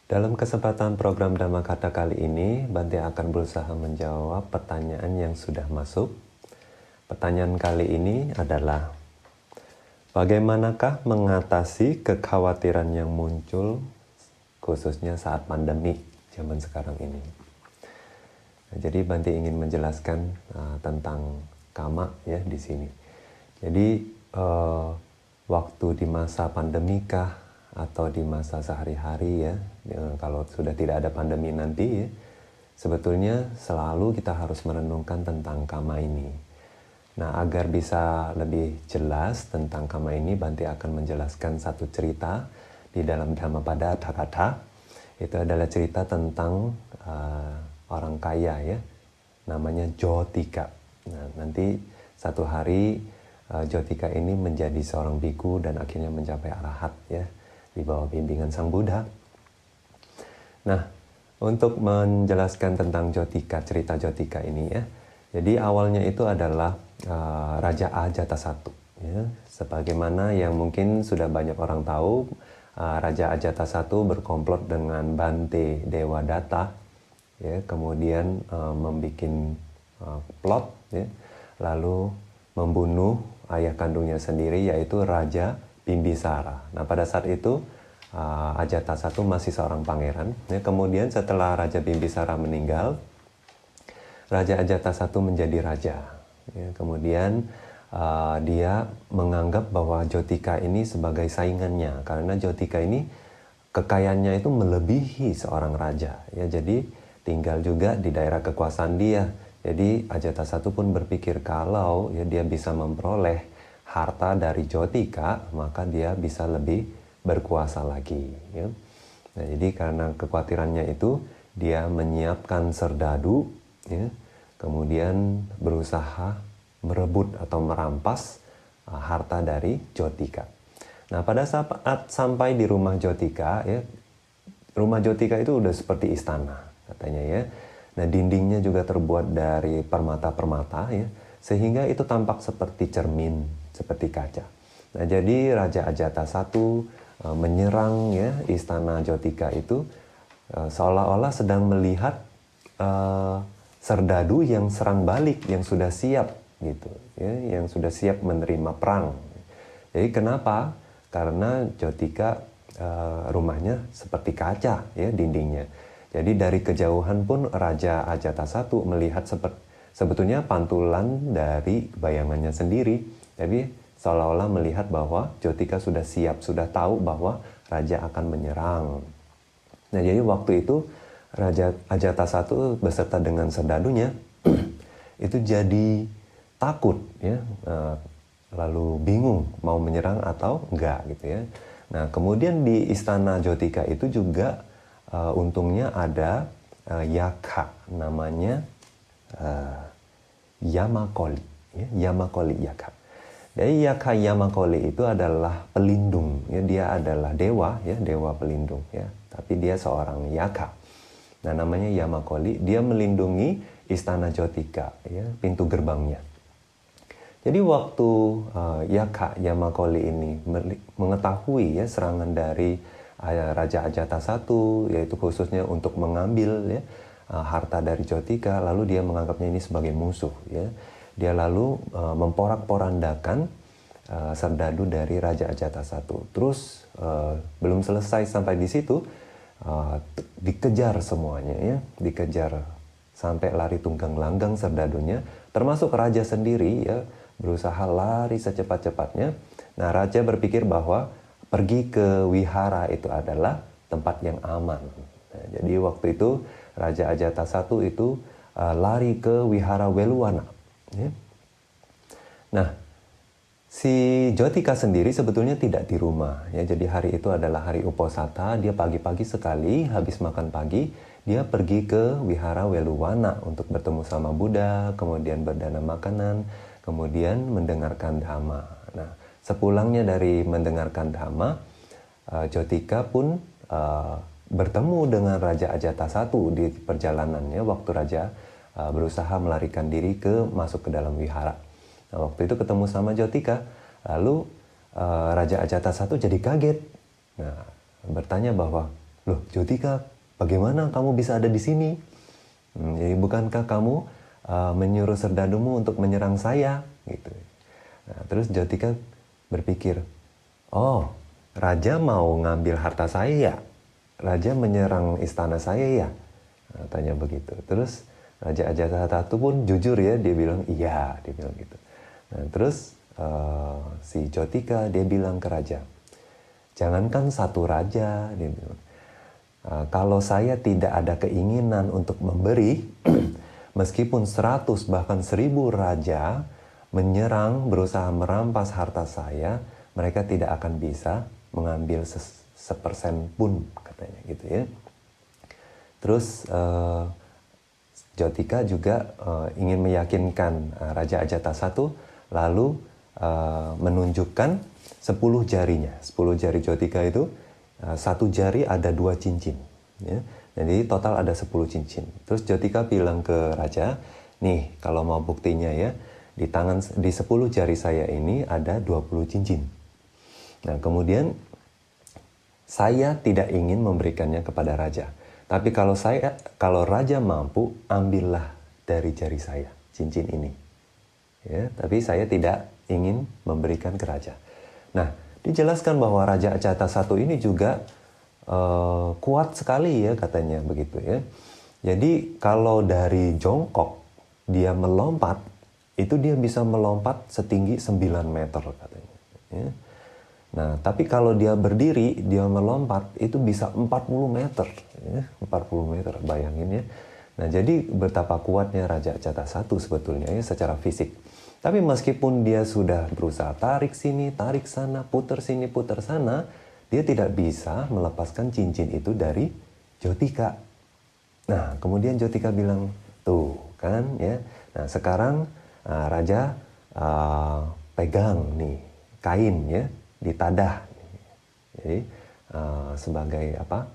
Dalam kesempatan program Dhammakata kali ini, Bante akan berusaha menjawab pertanyaan yang sudah masuk. Pertanyaan kali ini adalah, bagaimanakah mengatasi kekhawatiran yang muncul khususnya saat pandemi zaman sekarang ini? Nah, jadi Bante ingin menjelaskan tentang kama ya di sini. Jadi waktu di masa pandemikah atau di masa sehari-hari ya, kalau sudah tidak ada pandemi nanti ya, sebetulnya selalu kita harus merenungkan tentang kama ini. Nah, agar bisa lebih jelas tentang kama ini, Bante akan menjelaskan satu cerita di dalam Dhammapada Thakatha. Itu adalah cerita tentang orang kaya ya, namanya Jotika. Nah, nanti satu hari Jotika ini menjadi seorang biku dan akhirnya mencapai arahat ya, di bawah bimbingan Sang Buddha. Nah, untuk menjelaskan tentang Jotika, cerita Jotika ini ya, jadi awalnya itu adalah Raja Ajatasattu ya. Sebagaimana yang mungkin sudah banyak orang tahu, Raja Ajatasattu berkomplot dengan Bante Dewadatta ya, kemudian membuat plot ya, lalu membunuh ayah kandungnya sendiri, yaitu Raja Bimbisara. Nah, pada saat itu Ajatasattu masih seorang pangeran ya. Kemudian setelah Raja Bimbisara meninggal, Raja Ajatasattu menjadi raja ya. Kemudian dia menganggap bahwa Jotika ini sebagai saingannya, karena Jotika ini kekayaannya itu melebihi seorang raja ya. Jadi tinggal juga di daerah kekuasaan dia. Jadi Ajatasattu pun berpikir kalau ya dia bisa memperoleh harta dari Jotika, maka dia bisa lebih berkuasa lagi ya. Nah, jadi karena kekhawatirannya itu, dia menyiapkan serdadu ya, kemudian berusaha merebut atau merampas harta dari Jotika. Nah, pada saat sampai di rumah Jotika ya, rumah Jotika itu udah seperti istana katanya ya. Nah, dindingnya juga terbuat dari permata-permata ya, sehingga itu tampak seperti cermin, seperti kaca. Nah, jadi Raja Ajatasattu menyerang ya istana Jotika itu seolah-olah sedang melihat serdadu yang serang balik, yang sudah siap gitu ya, yang sudah siap menerima perang. Jadi kenapa? Karena Jotika rumahnya seperti kaca ya dindingnya. Jadi dari kejauhan pun Raja Ajatasattu melihat sebetulnya pantulan dari bayangannya sendiri, tapi seolah-olah melihat bahwa Jotika sudah siap, sudah tahu bahwa raja akan menyerang. Nah, jadi waktu itu Raja Ajatasattu beserta dengan serdadunya itu jadi takut ya, lalu bingung mau menyerang atau enggak gitu ya. Nah, kemudian di istana Jotika itu juga untungnya ada yaka namanya Yamakoli ya, Yamakoli yaka. Dari yaka Yamakoli itu adalah pelindung ya, dia adalah dewa ya, dewa pelindung ya, tapi dia seorang yaka. Nah, namanya Yamakoli, dia melindungi istana Jotika ya, pintu gerbangnya. Jadi waktu yaka Yamakoli ini mengetahui ya serangan dari Raja Ajatasattu, yaitu khususnya untuk mengambil ya harta dari Jotika, lalu dia menganggapnya ini sebagai musuh ya. Dia lalu memporak-porandakan serdadu dari Raja Ajatasattu. Terus belum selesai sampai di situ, dikejar semuanya ya, dikejar sampai lari tunggang langgang serdadunya, termasuk raja sendiri ya, berusaha lari secepat-cepatnya. Nah, raja berpikir bahwa pergi ke wihara itu adalah tempat yang aman. Nah, jadi waktu itu Raja Ajatasattu itu lari ke wihara Weluwana ya. Nah, si Jotika sendiri sebetulnya tidak di rumah ya. Jadi hari itu adalah hari Uposatha. Dia pagi-pagi sekali habis makan pagi, dia pergi ke wihara Weluwana untuk bertemu sama Buddha, kemudian berdana makanan, kemudian mendengarkan dhamma. Nah, sepulangnya dari mendengarkan dhamma, Jotika pun bertemu dengan Raja Ajatasattu di perjalanannya waktu raja berusaha melarikan diri masuk ke dalam wihara. Nah, waktu itu ketemu sama Jotika, lalu Raja Ajatasattu jadi kaget. Nah, bertanya bahwa Loh, Jotika, bagaimana kamu bisa ada di sini? Jadi bukankah kamu menyuruh Serdadumu untuk menyerang saya? Gitu. Nah, terus Jotika berpikir, oh, raja mau ngambil harta saya ya? Raja menyerang istana saya ya? Nah, tanya begitu. Terus Raja Ajatasattu pun jujur ya, dia bilang iya, dia bilang gitu. Nah, terus si Jotika dia bilang ke raja, jangankan satu raja, dia bilang, kalau saya tidak ada keinginan untuk memberi, meskipun 100 bahkan 1000 raja menyerang, berusaha merampas harta saya, mereka tidak akan bisa mengambil sepersen pun, katanya gitu ya. Terus Jotika juga ingin meyakinkan Raja Ajatasattu, lalu menunjukkan 10 jarinya. 10 jari Jotika itu, satu jari ada 2 cincin. Ya. Jadi total ada 10 cincin. Terus Jotika bilang ke Raja, nih kalau mau buktinya ya, di 10 jari saya ini ada 20 cincin. Nah kemudian saya tidak ingin memberikannya kepada Raja. Tapi kalau Raja mampu, ambillah dari jari saya cincin ini. Ya, tapi saya tidak ingin memberikan ke Raja. Nah, dijelaskan bahwa Raja Ajatasattu ini juga kuat sekali ya katanya begitu ya. Jadi kalau dari jongkok dia melompat, itu dia bisa melompat setinggi 9 meter katanya. Ya. Nah, tapi kalau dia berdiri, dia melompat, itu bisa 40 meter. Ya, 40 meter, bayangin ya. Nah, jadi betapa kuatnya Raja Ajatasattu sebetulnya ya secara fisik. Tapi meskipun dia sudah berusaha tarik sini, tarik sana, putar sini, putar sana, dia tidak bisa melepaskan cincin itu dari Jotika. Nah, kemudian Jotika bilang, tuh kan ya. Nah, sekarang Raja pegang nih kain ya, ditadah. Jadi sebagai apa?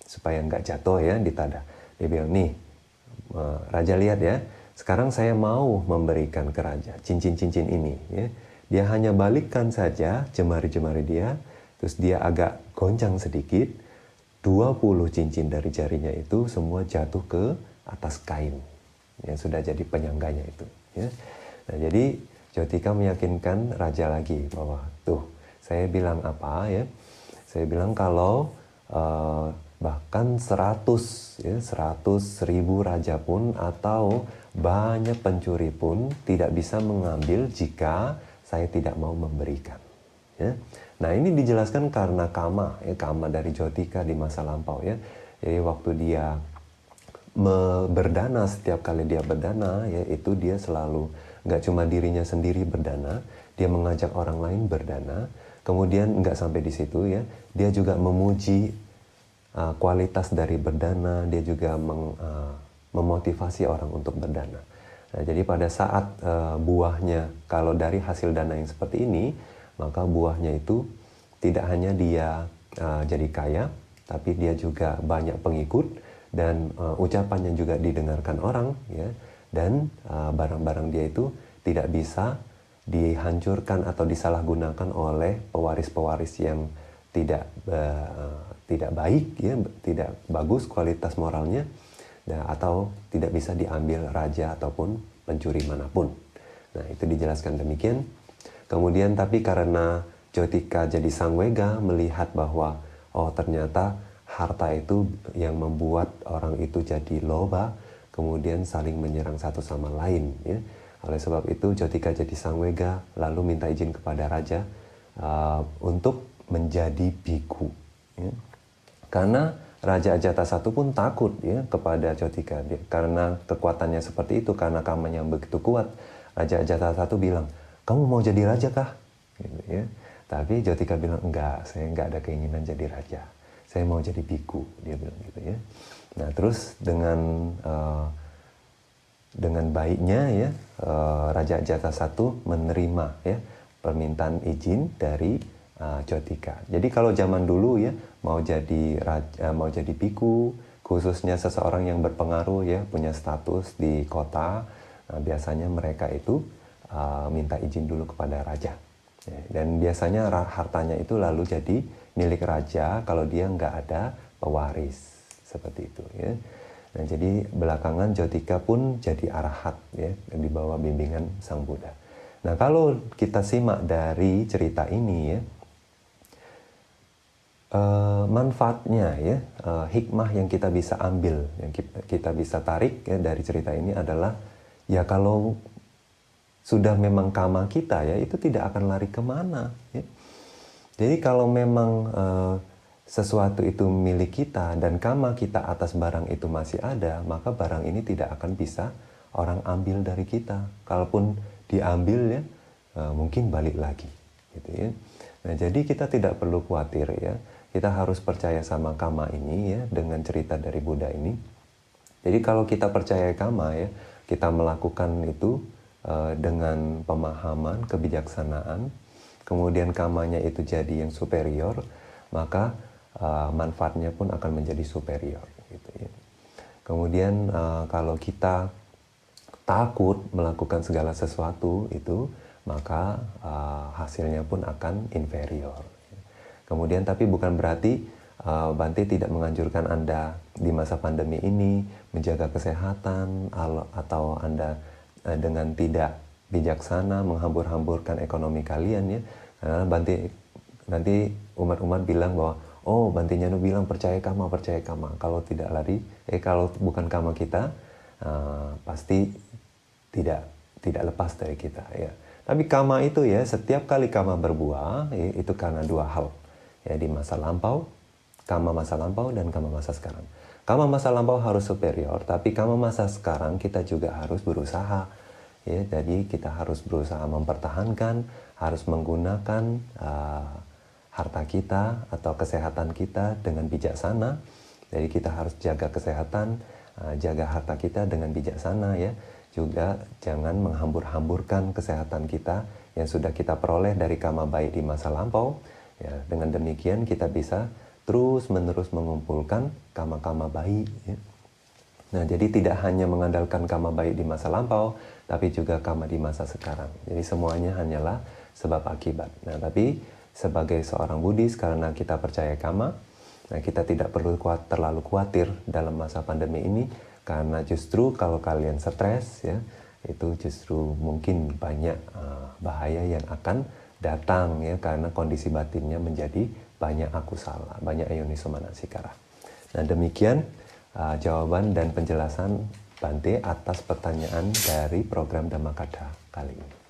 Supaya nggak jatuh ya, ditadah. Dia bilang, nih Raja lihat ya, sekarang saya mau memberikan ke Raja cincin-cincin ini ya. Dia hanya balikkan saja jemari-jemari dia, terus dia agak goncang sedikit, 20 cincin dari jarinya itu semua jatuh ke atas kain yang sudah jadi penyangganya itu ya. Nah, jadi Jotika meyakinkan Raja lagi bahwa tuh, saya bilang apa ya? Saya bilang kalau bahkan 100 ya, 100.000 raja pun atau banyak pencuri pun tidak bisa mengambil jika saya tidak mau memberikan. Ya. Nah, ini dijelaskan karena kama dari Jotika di masa lampau ya. Jadi waktu dia berdana, setiap kali dia berdana ya, itu dia selalu nggak cuma dirinya sendiri berdana, dia mengajak orang lain berdana. Kemudian nggak sampai di situ ya, dia juga memuji kualitas dari berdana, dia juga memotivasi orang untuk berdana. Nah, jadi pada saat buahnya, kalau dari hasil dana yang seperti ini, maka buahnya itu tidak hanya dia jadi kaya, tapi dia juga banyak pengikut, dan ucapannya juga didengarkan orang ya, dan barang-barang dia itu tidak bisa dihancurkan atau disalahgunakan oleh pewaris-pewaris yang tidak baik ya, tidak bagus kualitas moralnya, atau tidak bisa diambil raja ataupun pencuri manapun. Nah, itu dijelaskan demikian. Kemudian tapi karena Jotika jadi sangwega melihat bahwa oh ternyata harta itu yang membuat orang itu jadi loba, kemudian saling menyerang satu sama lain ya. Oleh sebab itu Jotika jadi sangwega lalu minta izin kepada raja untuk menjadi biku ya. Karena Raja Ajatasattu pun takut ya kepada Jotika karena kekuatannya seperti itu, karena kamanya yang begitu kuat. Raja Ajatasattu bilang, kamu mau jadi raja kah? Gitu, ya. Tapi Jotika bilang, enggak, saya enggak ada keinginan jadi raja, saya mau jadi biku, dia bilang gitu ya. Nah, terus dengan baiknya ya Raja Ajatasattu menerima ya permintaan izin dari Jotika. Jadi kalau zaman dulu ya mau jadi biku, khususnya seseorang yang berpengaruh ya, punya status di kota, biasanya mereka itu minta izin dulu kepada raja. Dan biasanya hartanya itu lalu jadi milik raja kalau dia nggak ada pewaris seperti itu ya. Nah, jadi belakangan Jyotika pun jadi arahat ya di bawah bimbingan Sang Buddha. Nah, kalau kita simak dari cerita ini ya, manfaatnya ya, hikmah yang kita bisa ambil, yang kita bisa tarik ya dari cerita ini adalah ya kalau sudah memang karma kita ya, itu tidak akan lari kemana ya. Jadi kalau memang sesuatu itu milik kita dan karma kita atas barang itu masih ada, maka barang ini tidak akan bisa orang ambil dari kita. Kalaupun diambil ya, mungkin balik lagi, gitu ya. Nah, jadi kita tidak perlu khawatir ya. Kita harus percaya sama karma ini ya, dengan cerita dari Buddha ini. Jadi kalau kita percaya karma ya, kita melakukan itu dengan pemahaman, kebijaksanaan, kemudian karmanya itu jadi yang superior, maka manfaatnya pun akan menjadi superior gitu ya. Kemudian kalau kita takut melakukan segala sesuatu itu, maka hasilnya pun akan inferior. Kemudian tapi bukan berarti Bante tidak menganjurkan Anda di masa pandemi ini menjaga kesehatan atau Anda dengan tidak bijaksana menghambur-hamburkan ekonomi kalian ya. Karena Bante nanti umat-umat bilang bahwa oh, Bante Nyanu bilang percaya karma. Kalau tidak lari, kalau bukan karma kita, pasti tidak lepas dari kita ya. Tapi karma itu ya, setiap kali karma berbuah, ya, itu karena dua hal. Ya, di masa lampau, karma masa lampau dan karma masa sekarang. Karma masa lampau harus superior, tapi karma masa sekarang kita juga harus berusaha. Ya, jadi kita harus berusaha mempertahankan, harus menggunakan harta kita atau kesehatan kita dengan bijaksana. Jadi kita harus jaga kesehatan, jaga harta kita dengan bijaksana ya. Juga jangan menghambur-hamburkan kesehatan kita yang sudah kita peroleh dari karma baik di masa lampau. Ya, dengan demikian kita bisa terus-menerus mengumpulkan karma-karma baik. Ya. Nah, jadi tidak hanya mengandalkan karma baik di masa lampau, tapi juga karma di masa sekarang. Jadi semuanya hanyalah sebab akibat. Nah, tapi sebagai seorang Buddhis, karena kita percaya karma, nah kita tidak perlu terlalu khawatir dalam masa pandemi ini, karena justru kalau kalian stres ya, itu justru mungkin banyak bahaya yang akan datang ya, karena kondisi batinnya menjadi banyak akusala, banyak ayoniso manasikara. Nah, demikian jawaban dan penjelasan Bante atas pertanyaan dari program Dhammakatha kali ini.